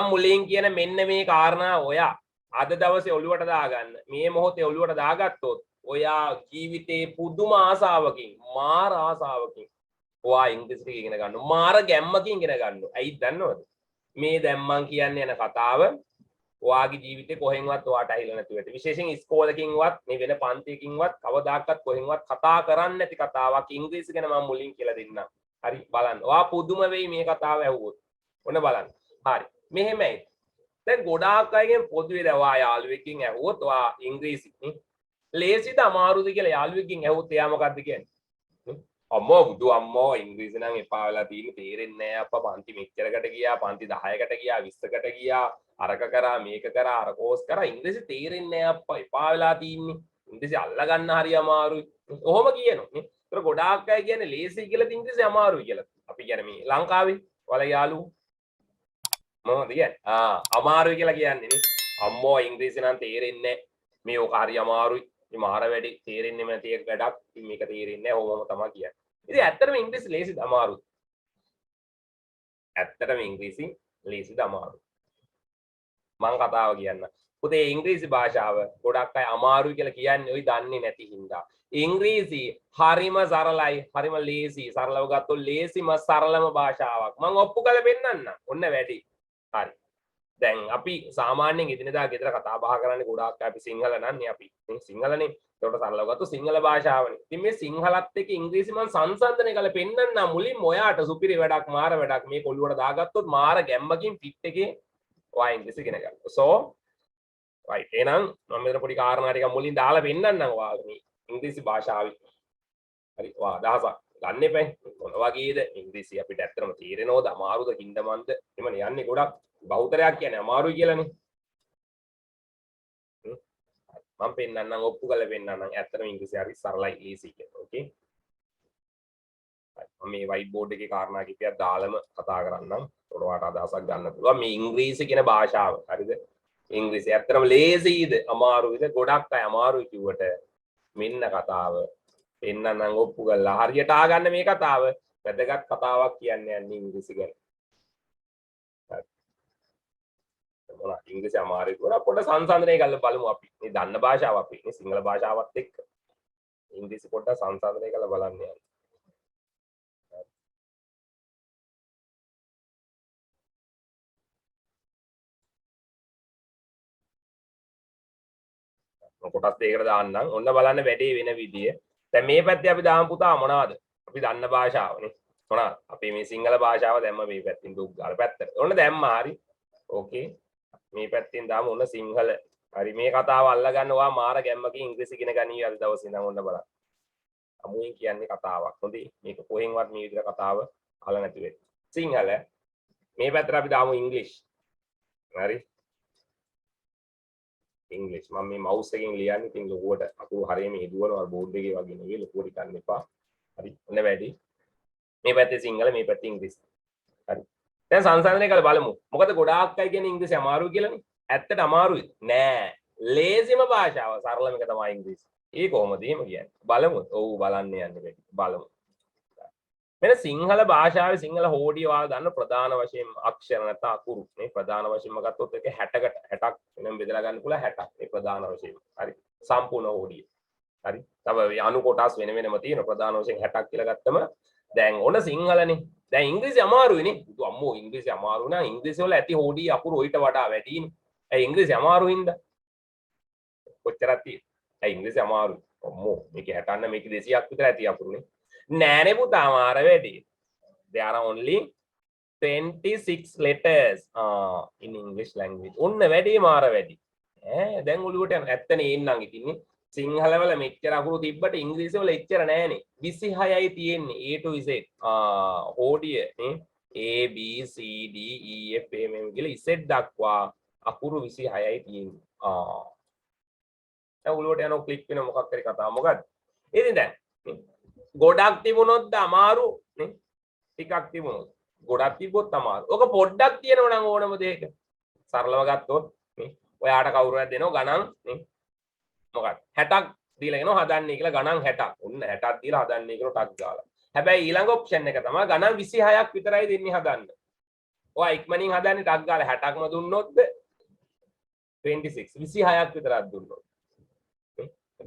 මම මුලින් කියන මෙන්න මේ කාරණා ඔයා අද දවසේ ඔළුවට දාගන්න. මේ මොහොතේ ඔළුවට දාගත්තොත් ඔයා ජීවිතේ පුදුම ආසාවකින්, මාර ආසාවකින් ඔයා ඉංග්‍රීසි ඉගෙන ගන්නවා. මාර ගැම්මකින් ඉගෙන ගන්නවා. ඇයි දන්නවද? මේ දැන් මං කියන්නේ යන කතාව ඔයාගේ ජීවිතේ කොහෙන්වත් ඔයාට ඇහිලා නැතුව ඇති. විශේෂයෙන් ඉස්කෝලකින්වත් මේ වෙන පන්තියකින්වත් කවදාකවත් කොහෙන්වත් කතා කරන්නේ නැති කතාවක් ඉංග්‍රීසි ගැන මම මුලින් කියලා දෙන්නම්. හරි බලන්න. ඔයා පුදුම වෙයි මේ කතාව ඇහුවොත්. ඔන්න බලන්න. හරි. මෙහෙමයි. දැන් ගොඩාක් අයගෙන් පොදුවේ දැන් ඔයා යාළුවෙක්ගෙන් ඇහුවොත් ඔයා ඉංග්‍රීසි නේ. ලේසිද අමාරුද කියලා යාළුවෙක්ගෙන් ඇහුවොත් එයා මොකද්ද කියන්නේ? අම්මෝ බුදු අම්මෝ ඉංග්‍රීසි නම් එපා වෙලා තියෙන්නේ තේරෙන්නේ නැහැ අප්පා පන්ති මෙච්චරකට ගියා පන්ති 10කට ගියා 20කට ගියා අරක කරා මේක කරා අර කෝස් කරා ඉංග්‍රීසි තේරෙන්නේ නැහැ අප්පා එපා වෙලා තියෙන්නේ ඉංග්‍රීසි අල්ලා ගන්න හරි අමාරුයි ඔහොම කියනවා නේ ඒතර ගොඩාක් අය කියන්නේ ලේසි කියලා ඉංග්‍රීසි අමාරුයි කියලා අපි කියන්නේ මේ ලංකාවේ ඔයාලා යාළුවෝ මොකද කියන්නේ අමාරුයි කියලා කියන්නේ නේ අම්මෝ ඉංග්‍රීසි නම් තේරෙන්නේ නැහැ මේ ඔක හරි අමාරුයි මේ මාර වැඩි තේරෙන්නේ නැති එක වැඩක් මේක තේරෙන්නේ නැහැ ඕවම තමයි කියන්නේ ඉතින් ඇත්තටම ඉංග්‍රීසි ලේසිද අමාරුද ඇත්තටම ඉංග්‍රීසි ලේසිද අමාරුද මම කතාව කියන්න පුතේ ඉංග්‍රීසි භාෂාව ගොඩක් අය අමාරුයි කියලා කියන්නේ ඔයි දන්නේ නැති හින්දා ඉංග්‍රීසි හරිම සරලයි හරිම ලේසි සරලව ගත්තොත් ලේසිම සරලම භාෂාවක් මම ඔප්පු කරලා පෙන්නන්න ඔන්න වැඩි හරි දැන් අපි සාමාන්‍යයෙන් එදිනෙදා ගෙදර කතා බහ කරන්නේ ගොඩාක් අපි සිංහල නන්නේ අපි සිංහලනේ ඒකට සරලව ගත්තොත් සිංහල භාෂාවනේ ඉතින් මේ සිංහලත් එක්ක ඉංග්‍රීසි මම සංසන්දනය කරලා පෙන්නන්න මුලින්ම ඔයාට සුපිරි වැඩක් මාර වැඩක් මේ කොළුවට දාගත්තොත් මාර ගැම්මකින් ෆිට් එකේ ඔයා ඉංග්‍රීසි ඉගෙන ගන්න. So right එහෙනම් මම මෙතන පොඩි කාරණා ටිකක් මුලින් දාලා පෙන්නන්නම් ඔයාලට මේ ඉංග්‍රීසි භාෂාවේ. හරි ඔයා දහසක් ගන්න එපා. මොන වගේද ඉංග්‍රීසි අපිට ඇත්තටම තේරෙනවද අමාරුද කින්දමන්ද එමනේ යන්නේ ගොඩක් බහුතරයක් කියන්නේ අමාරුයි කියලානේ. මම පෙන්නන්නම් ඔප්පු කරලා පෙන්නන්නම් ඇත්තටම ඉංග්‍රීසි හරි සරලයි ලේසි කියලා. ඕකේ. මම මේ white board එකේ කාරණා කිපියක් දාලම කතා කරන්නම්. ඔයාලට අදහසක් ගන්න පුළුවන් මේ ඉංග්‍රීසි කියන භාෂාව. හරිද? ඉංග්‍රීසි ඇත්තටම ලේසියිද අමාරුයිද ගොඩක් අය අමාරුයි කිව්වට මෙන්න කතාව. පෙන්නන්නම් ඔප්පු කරලා හරියට ආගන්න මේ කතාව. වැදගත් කතාවක් කියන්නේ යන්නේ ඉංග්‍රීසි ගැන. මොනවා ඉංග්‍රීසි අමාරුයි කියලා පොඩ්ඩ සංසන්දනය කරලා බලමු අපි. මේ දන්න භාෂාව අපි මේ සිංහල භාෂාවත් එක්ක ඉංග්‍රීසි පොඩ්ඩ සංසන්දනය කරලා බලන්න යන්න. කොටස් දෙකකට දාන්නම්. ඔන්න බලන්න වැඩේ වෙන විදිය. දැන් මේ පැත්තේ අපි දාමු පුතා මොනවද? අපි දන්න භාෂාවනේ. මොනවද? අපි මේ සිංහල භාෂාව දැම්ම මේ පැත්තෙන් දුක් අර පැත්තට. ඔන්න දැම්මා හරි. ඕකේ. මේ පැත්තෙන් දාමු ඔන්න සිංහල. හරි මේ කතාව අල්ලගන්න ඔයා මාර ගැම්මකින් ඉංග්‍රීසි ඉගෙන ගනී අද දවසේ ඉඳන් ඔන්න බලන්න. අමුයෙන් කියන්නේ කතාවක්. හොඳේ. මේක කොහෙන්වත් මේ විදිහට කතාව අහලා නැති වෙන්නේ. සිංහල මේ පැත්තට අපි දාමු ඉංග්‍රීසි. හරි. ඉංග්‍රීසි මම මේ මවුස් එකෙන් ලියන්නේ ඉතින් ලොකුවට අකුරු හරියම හදුවනවා බෝඩ් එකේ වගේ නෙවෙයි ලොකුවට ගන්න එපා. හරි. ඔන්න වැඩි. මේ පැත්තේ සිංහල මේ පැත්තේ ඉංග්‍රීසි. හරි. දැන් සංසන්දනය කරලා බලමු. මොකද ගොඩාක් අය කියන්නේ ඉංග්‍රීසි අමාරුයි කියලානේ. ඇත්තට අමාරුයි නෑ. ලේසිම භාෂාව සරලම එක තමයි ඉංග්‍රීසි. ඒ කොහොමද එහෙම කියන්නේ? බලමු. ඔව් බලන්න යන්නේ වැඩි. බලමු. මෙන්න සිංහල භාෂාවේ සිංහල හෝඩිය ඔයාලා දන්න ප්‍රධාන වශයෙන් අක්ෂර නැත්නම් අකුරු මේ ප්‍රධාන වශයෙන්ම ගත්තොත් ඒක 60කට 60ක් වෙනම බෙදලා ගන්න පුළුවන් 60ක් මේ ප්‍රධාන වශයෙන්. හරි. සම්පූර්ණ හෝඩිය. හරි. තව අනු කොටස් වෙන වෙනම තියෙන ප්‍රධාන වශයෙන් 60ක් කියලා ගත්තම දැන් ඔන්න සිංහලනේ. දැන් ඉංග්‍රීසි අමාරුයිනේ. බුදු අම්මෝ ඉංග්‍රීසි අමාරු නා ඉංග්‍රීසි වල ඇති හෝඩිය අකුරු ඊට වඩා වැඩිනේ. ඒ ඉංග්‍රීසි අමාරු හින්දා. කොච්චරක් තියෙන්නේ? ඒ ඉංග්‍රීසි අමාරුයි. අම්මෝ මේක 60න්න මේක 200ක් විතර ඇති අකුරුනේ. නෑනේ පුතා මාර වැඩි. There are only 26 letters in English language. ඔන්න වැඩි මාර වැඩි. දැන් ඔළුවට යන ඇත්තනේ එන්නම් ඉතින්නේ. සිංහල වල මෙච්චර අකුරු තිබ්බට ඉංග්‍රීසි වල එච්චර නෑනේ. 26යි තියෙන්නේ A to Z. ඕඩිය නේ A B C D E F M කියලා Z දක්වා අකුරු 26යි තියෙන්නේ. දැන් ඔළුවට යන ක්ලික් වෙන මොකක් හරි කතාව මොකද්ද? ඉතින් දැන් ගොඩක් තිබුණොත් අමාරු නේ ටිකක් තිබුණොත් ගොඩක් තිබ්බොත් අමාරු. ඔක පොඩ්ඩක් තියෙනව නම් ඕනම දෙයක සරලව ගත්තොත් නේ ඔයාට කවුරුහරි දෙනව ගණන් නේ මොකක්ද 60ක් දීලා එනවා හදන්නේ කියලා ගණන් 60ක්. ඔන්න 60ක් දීලා හදන්නේ කියලා ටක් ගාලා. හැබැයි ඊළඟ ඔප්ෂන් එක තමයි ගණන් 26ක් විතරයි දෙන්නේ හදන්න. ඔයා ඉක්මනින් හදන්නේ ටක් ගාලා 60ක්ම දුන්නොත්ද 26 26ක් විතරක් දුන්නොත්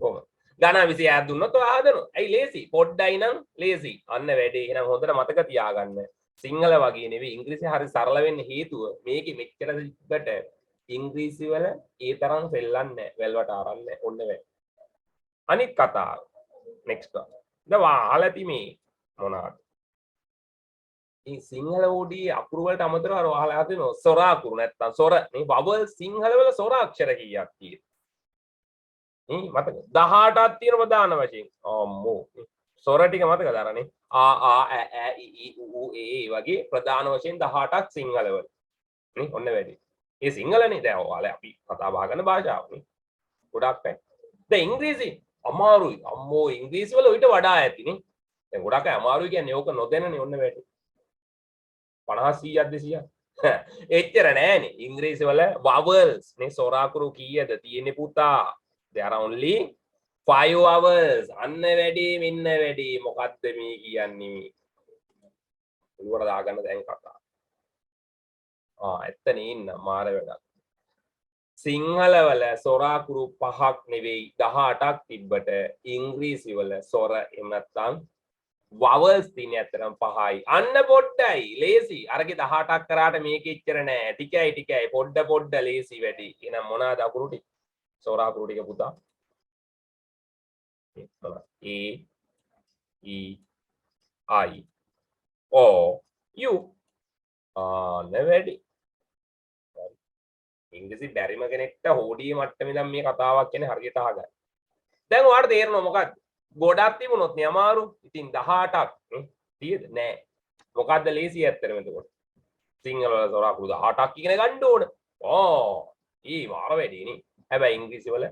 කොහොමද ගණන් 26ක් දුන්නොත් ඔයා හදනවා ඇයි ලේසි පොඩ්ඩයි නම් ලේසි අන්න වැඩේ එහෙනම් හොඳට මතක තියාගන්න සිංහල වගේ නෙවෙයි ඉංග්‍රීසි හරි සරල වෙන්න හේතුව මේකේ මෙච්චර තිබ්බට ඉංග්‍රීසි වල ඒ තරම් සෙල්ලන්නේ නැහැ වැල්වට අරන් නැහැ ඔන්න වැඩ අනිත් කතාව next one දැන් අහලා ඇති මේ මොනවාද මේ සිංහල ඕඩි අකුරු වලට අමතරව අර අහලා තියෙනවා සොර අකුරු නැත්තම් සොර මේ vowel සිංහල වල සොර අක්ෂර කීයක් තියෙනවා මතක 18ක් තියෙන ප්‍රධාන වශයෙන් අම්මෝ සොර ටික මතකද අරනේ ආ ඈ ඊ ඌ ඒ වගේ ප්‍රධාන වශයෙන් 18ක් සිංහල වල නේ ඔන්න වැඩි ඒ සිංහලනේ දැන් ඔයාලා අපි කතා බහ කරන භාෂාව නේ ගොඩක් පැයි දැන් ඉංග්‍රීසි අමාරුයි අම්මෝ ඉංග්‍රීසි වල ඊට වඩා ඇති නේ දැන් ගොඩක් අය අමාරුයි කියන්නේ ඕක නොදැනනේ ඔන්න වැඩි 50 100ක් 200ක් එච්චර නෑනේ ඉංග්‍රීසි වල vowels නේ සොර අකුරු කීයද තියෙන්නේ පුතා there are only 5 hours අන්න වැඩි මෙන්න වැඩි මොකද්ද මේ කියන්නේ උඩට දාගන්න දැන් කතා ඇත්තනේ ඉන්න මාර වැඩක් සිංහල වල සොර අකුරු 5ක් නෙවෙයි 18ක් තිබ්බට ඉංග්‍රීසි වල සොර එහෙම නැත්නම් vowels තියෙන අතරම 5යි අන්න පොඩ්ඩයි ලේසි අරගේ 18ක් කරාට මේක එච්චර නෑ ටිකයි පොඩ්ඩ ලේසි වැඩි එහෙනම් මොනවාද අකුරු ටික සොර අකුරු ටික පුතා A E I O U නෙවෙයි ඉංග්‍රීසි බැරිම කෙනෙක්ට හෝඩියේ මට්ටමේ ඉඳන් මේ කතාවක් කියන්නේ හරියට අහගන්න. දැන් ඔයාලට තේරෙනවා මොකක්ද? ගොඩක් තිබුණොත් නේ අමාරු. ඉතින් 18ක් නේ. තියෙද? නෑ. මොකද්ද ලේසි ඇත්තටම එතකොට? සිංහල වල සොර අකුරු 18ක් ඉගෙන ගන්න ඕන. ඊ මාර වැඩි නේ. හැබැයි ඉංග්‍රීසි වල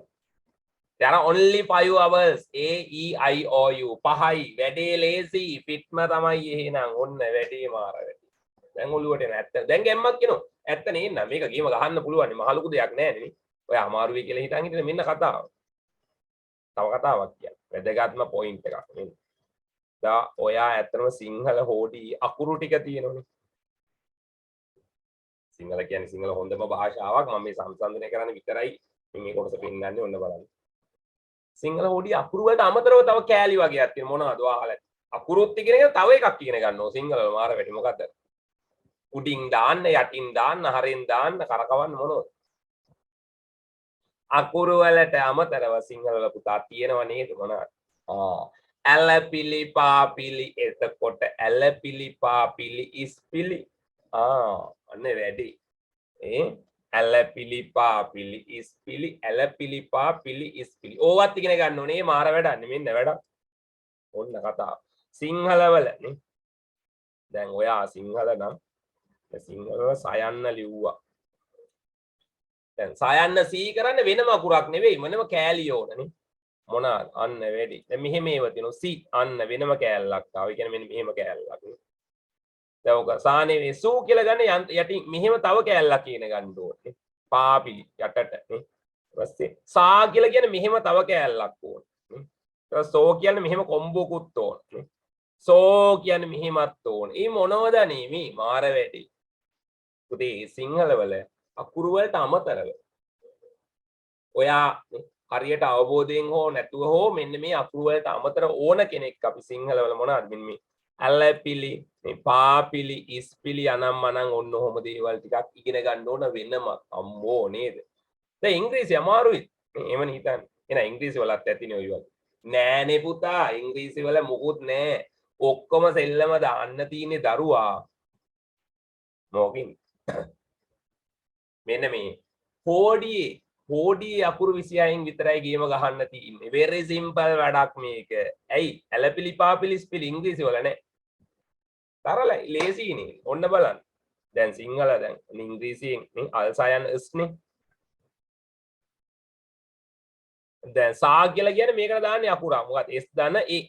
there are only 5 hours A E I O U 5යි වැඩේ ලේසි ෆිට්ම තමයි එහෙනම් ඔන්න වැඩේ මාර වැඩි. දැන් ඔළුවට එන ඇත්ත. දැන් ගැම්මක් එනවා. ඇත්ත නේ නේද මේක ගේම ගහන්න පුළුවන් මහ ලොකු දෙයක් නෑ නේ ඔය අමාරුයි කියලා හිතන් හිටින මෙන්න කතාව තව කතාවක් කියන්නේ වැදගත්ම පොයින්ට් එකක් මෙන්න දා ඔයා ඇත්තම සිංහල හෝඩි අකුරු ටික තියෙනවනේ සිංහල කියන්නේ සිංහල හොඳම භාෂාවක් මම මේ සංසන්දනය කරන්න විතරයි මේ කොටස පෙන්නන්නේ ඔන්න බලන්න සිංහල හෝඩි අකුරු වලට අමතරව තව කෑලි වගේක් තියෙන මොනවද ඔයාලා අකුරුත් ඉගෙනගෙන තව එකක් ඉගෙන ගන්නවා සිංහල වල මාර වැඩි මොකද්ද උඩින් දාන්න යටින් දාන්න හරින් දාන්න කරකවන්න මොනවද අකුරු වලට අමතරව සිංහල වල පුතා තියෙනව නේද මොනවද ඇලපිලි පාපිලි එතකොට ඇලපිලි පාපිලි ඉස්පිලි අන්න වැඩි ඇලපිලි පාපිලි ඉස්පිලි ඇලපිලි පාපිලි ඉස්පිලි ඕවත් ඉගෙන ගන්න ඕනේ මාර වැඩක් නෙමෙන්න වැඩක් ඔන්න කතාව සිංහල වල නේ දැන් ඔයා සිංහල නම් සිංහල සයන්න ලිව්වා දැන් සයන්න සී කරන්න වෙනම අකුරක් නෙවෙයි මොනම කෑලි ඕනනේ මොනවාද අන්න වැඩි දැන් මෙහෙම ඒව තියෙනවා සී අන්න වෙනම කෑල්ලක් ආව ඒ කියන්නේ මෙන්න මෙහෙම කෑල්ලක් දැන් ඔක සානේ මේ සූ කියලා ගන්න යටින් මෙහෙම තව කෑල්ලක් කියන ගන්න ඕනේ පාපිලි යටට නේ ඊපස්සේ සා කියලා කියන්නේ මෙහෙම තව කෑල්ලක් ඕනේ ඊට සෝ කියන්නේ මෙහෙම කොම්බෝකුත් ඕනේ සෝ කියන්නේ මෙහෙමත් ඕනේ මේ මොනවද නේ මාර වැඩි පුතේ සිංහල වල අකුරු වලට අමතරව ඔයා හරියට අවබෝධයෙන් හෝ නැතුව හෝ මෙන්න මේ අකුරු වලට අමතර ඕන කෙනෙක් අපි සිංහල වල මොනවද මෙන්න මේ ඇලපිලි මේ පාපිලි ඉස්පිලි අනම් මනම් ඔන්න ඔහොම දේවල් ටිකක් ඉගෙන ගන්න ඕන වෙනම අම්මෝ නේද දැන් ඉංග්‍රීසි අමාරුයි එහෙමනේ හිතන්නේ එහෙනම් ඉංග්‍රීසි වලත් ඇතිනේ ඔය වගේ නෑනේ පුතා ඉංග්‍රීසි වල මොකුත් නෑ ඔක්කොම සෙල්ලම දාන්න තියෙන්නේ දරුවා මොකින් මෙන්න මේ හෝඩියේ අකුරු 26න් විතරයි ගේම ගහන්න තියෙන්නේ very simple වැඩක් මේක ඇයි ඇලපිලි පාපිලි ස්පෙල් ඉංග්‍රීසි වල නෑ තරලයි ලේසියිනේ ඔන්න බලන්න දැන් සිංහල දැන් ඉංග්‍රීසියෙන් නේ අල්සයන් ස් නේ දැන් සා කියලා කියන්නේ මේකට දාන්නේ අකුරා මොකක්ද s දන a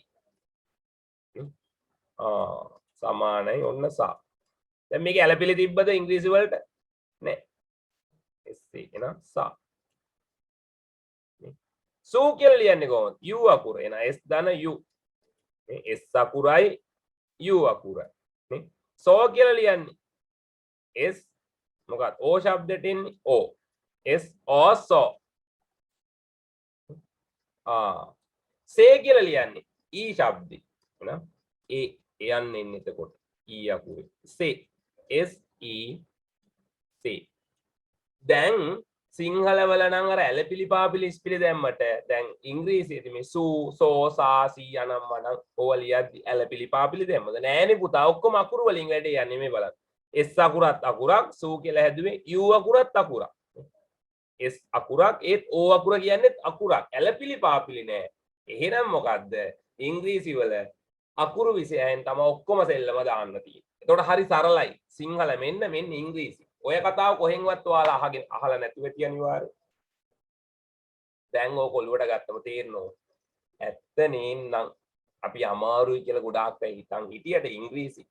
සමානයි ඔන්න සා දැන් මේක ඇලපිලි තිබ්බද ඉංග්‍රීසි වලට නෑ s එන සා සූ කියලා ලියන්නේ කොහොමද u අකුර එන s දන u මේ s අකුරයි u අකුරයි නේ සෝ කියලා ලියන්නේ S මොකක්ද O ශබ්දෙට එන්නේ O S also සේ කියලා ලියන්නේ E ශබ්දේ නේද ඒ යන්නේ එතකොට E අකුරේ සේ S E සේ දැන් සිංහල වල නම් අර ඇලපිලි පාපිලි ඉස්පිලි දැම්මට දැන් ඉංග්‍රීසියේදී මේ සූ සෝ සා සී යනම් වනම් ඕවා ලියද්දි ඇලපිලි පාපිලි දැම්මද නෑනේ පුතා ඔක්කොම අකුරු වලින් වැඩේ යන්නේ මේ බලන්න S අකුරත් අකුරක් සූ කියලා හැදුවේ U අකුරත් අකුරක් S අකුරක් ඒත් O අකුර කියන්නේත් අකුරක් ඇලපිලි පාපිලි නෑ එහෙනම් මොකද්ද ඉංග්‍රීසි වල අකුරු විෂයයන් තමයි ඔක්කොම සෙල්ලම දාන්න තියෙන්නේ එතකොට හරි සරලයි සිංහල මෙන්න ඉංග්‍රීසි ඔය කතාව කොහෙන්වත් ඔයාලා අහලා නැතුව ඇති අනිවාර්යයෙන්. දැන් ඕක ඔලුවට ගත්තම තේරෙනවා. ඇත්ත නේනම් අපි අමාරුයි කියලා ගොඩාක් අය හිටියට ඉංග්‍රීසි.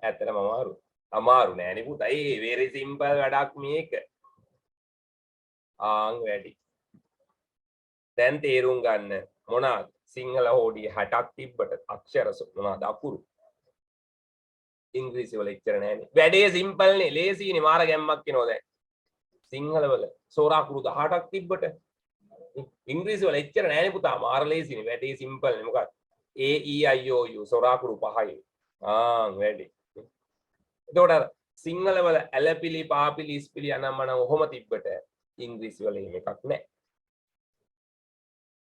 ඇත්තටම අමාරු. අමාරු නෑනේ පුතා. ඒ very simple වැඩක් මේක. වැඩි. දැන් තේරුම් ගන්න මොනවාද? සිංහල හෝඩිය 60ක් තිබ්බට අක්ෂර මොනවාද අකුරු? ඉංග්‍රීසි වල එච්චර නෑනේ. වැඩේ සිම්පල් නේ. ලේසිනේ මාර ගැම්මක් එනවා දැන්. සිංහල වල සෝරා අකුරු 18ක් තිබ්බට ඉංග්‍රීසි වල එච්චර නෑනේ පුතා. මාර ලේසිනේ. වැඩේ සිම්පල් නේ. මොකක්ද? A E I O U සෝරා අකුරු 5යි. වැඩේ. එතකොට සිංහල වල ඇලපිලි පාපිලි ඉස්පිලි අනම්මන ඔහොම තිබ්බට ඉංග්‍රීසි වල එහෙම එකක් නෑ.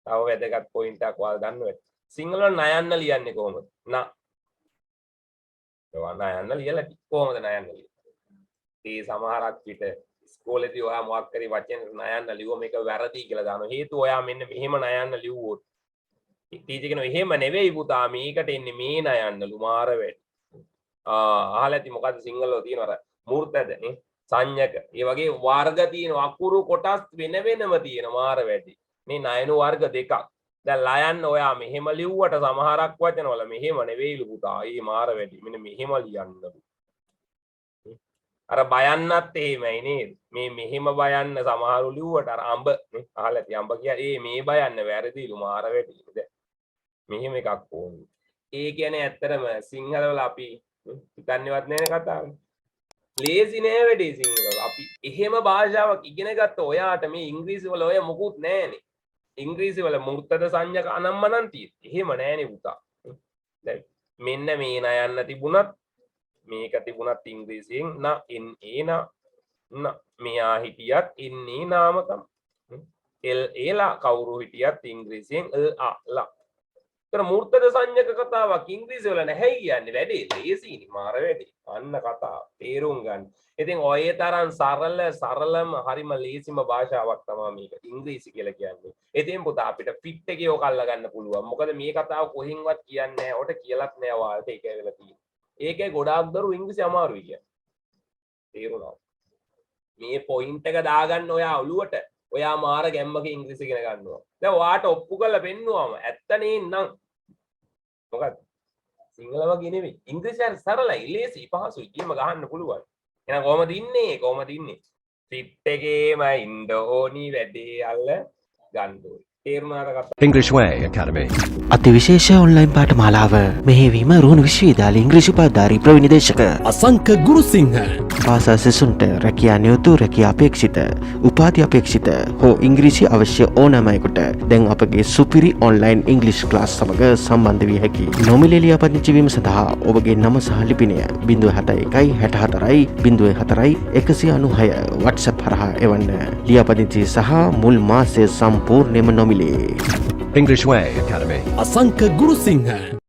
තව වැදගත් පොයින්ට් එකක් ඔයාලා දන්නවද? සිංහල වල නයන්න ලියන්නේ කොහොමද? නයන්න ලියලා කොහොමද නයන්න ලියන්නේ? ඒ සමහරක් පිට ඉස්කෝලේදී ඔයා මොකක් කරේ වචන නයන්න ලියුව මේක වැරදි කියලා දානවා. හේතුව ඔයා මෙන්න මෙහෙම නයන්න ලියුවොත් ටීචර් කියනවා එහෙම නෙවෙයි පුතා මේකට එන්නේ මේ නයන්නලු මාර වැඩි. අහලා ඇති මොකද්ද සිංහල වල තියෙන අර මූර්තද නේ සංඥක. ඒ වගේ වර්ග තියෙන අකුරු කොටස් වෙනම තියෙන මාර වැඩි. මේ නයන වර්ග දෙකක්. දැන් ලයන්න ඔයා මෙහෙම ලිව්වට සමහරක් වචන වල මෙහෙම නෙවෙයිලු පුතා. ඊ මාර වැඩි. මෙන්න මෙහෙම ලියන්නලු. අර බයන්නත් එහෙමයි නේද? මේ මෙහෙම බයන්න සමහරු ලිව්වට අර අඹ නේ අහලා ඇති අඹ කියන්නේ මේ බයන්න වැරදිලු මාර වැඩි. දැන් මෙහෙම එකක් ඕනේ. ඒ කියන්නේ ඇත්තටම සිංහල වල අපි හිතන්නේවත් නැහැ කතාවේ. ලේසි නෑ වැඩේ සිංහල වල. අපි එහෙම භාෂාවක් ඉගෙන ගත්ත ඔයාට මේ ඉංග්‍රීසි වල ඔය මොකුත් නැහැනේ. ඉංග්‍රීසි වල මුර්තද සංඥක අනම්මනම් තියෙත්. එහෙම නෑනේ පුතා. දැන් මෙන්න මේ නයන්න තිබුණත් මේක තිබුණත් ඉංග්‍රීසියෙන් මෙයා හිටියත් ඉන්නේ නාම තමයි. එලා කවුරු හිටියත් ඉංග්‍රීසියෙන් ලා. ඒතර මුර්තද සංඥක කතාවක් ඉංග්‍රීසි වල නැහැ කියන්නේ වැඩේ ලේසියි මාර වැඩේ. අන්න කතාව තේරුම් ගන්න. ඉතින් ඔය තරම් සරලම හරිම ලේසිම භාෂාවක් තමයි මේක ඉංග්‍රීසි කියලා කියන්නේ. ඉතින් පුතා අපිට ෆිට් එකේ ඔක අල්ල ගන්න පුළුවන්. මොකද මේ කතාව කොහෙන්වත් කියන්නේ නැහැ. ඔට කියලාත් නැහැ ඔයාලට ඒක වෙලා තියෙන්නේ. ඒකේ ගොඩාක් දරු ඉංග්‍රීසි අමාරුයි කියන්නේ. තේරුණාද? මේ පොයින්ට් එක දාගන්න ඔයා ඔළුවට. ඔයා මාර ගැම්මක ඉංග්‍රීසි ඉගෙන ගන්නවා. දැන් ඔයාට ඔප්පු කරලා පෙන්නුවම ඇත්ත නේනම් මොකද? සිංහල වගේ නෙවෙයි. ඉංග්‍රීසි හරි සරලයි, ලේසි, පහසුයි. කීම ගහන්න පුළුවන්. එහෙනම් කොහමද ඉන්නේ? ෆිට් එකේම ඉන්න ඕනි වැඩේ අල්ල ගන්න ඕනි. තේරුණාද කතාව? English Way Academy. අතිවිශේෂ ඔන්ලයින් පාඨමාලාව මෙහෙවීම රුහුණු විශ්වවිද්‍යාලයේ ඉංග්‍රීසි උපාධාරී ප්‍රවිනිදේශක Asanka Gurusinghe. භාෂා සිසුන්ට රැකියා නියුතු රැකියා අපේක්ෂිත උපාධි අපේක්ෂිත හෝ ඉංග්‍රීසි අවශ්‍ය ඕනෑම අයෙකුට දැන් අපගේ සුපිරි ඔන්ලයින් ඉංග්‍රීසි ක්ලාස් සමග සම්බන්ධ විය හැකියි. නොමිලේ ලියාපදිංචි වීම සඳහා ඔබගේ නම සහ ලිපිනය 071 64 04 196 WhatsApp හරහා එවන්න. ලියාපදිංචි සහ මුල් මාසයේ සම්පූර්ණයෙන්ම නොමිලේ. English Way Academy. Asanka Gurusinghe.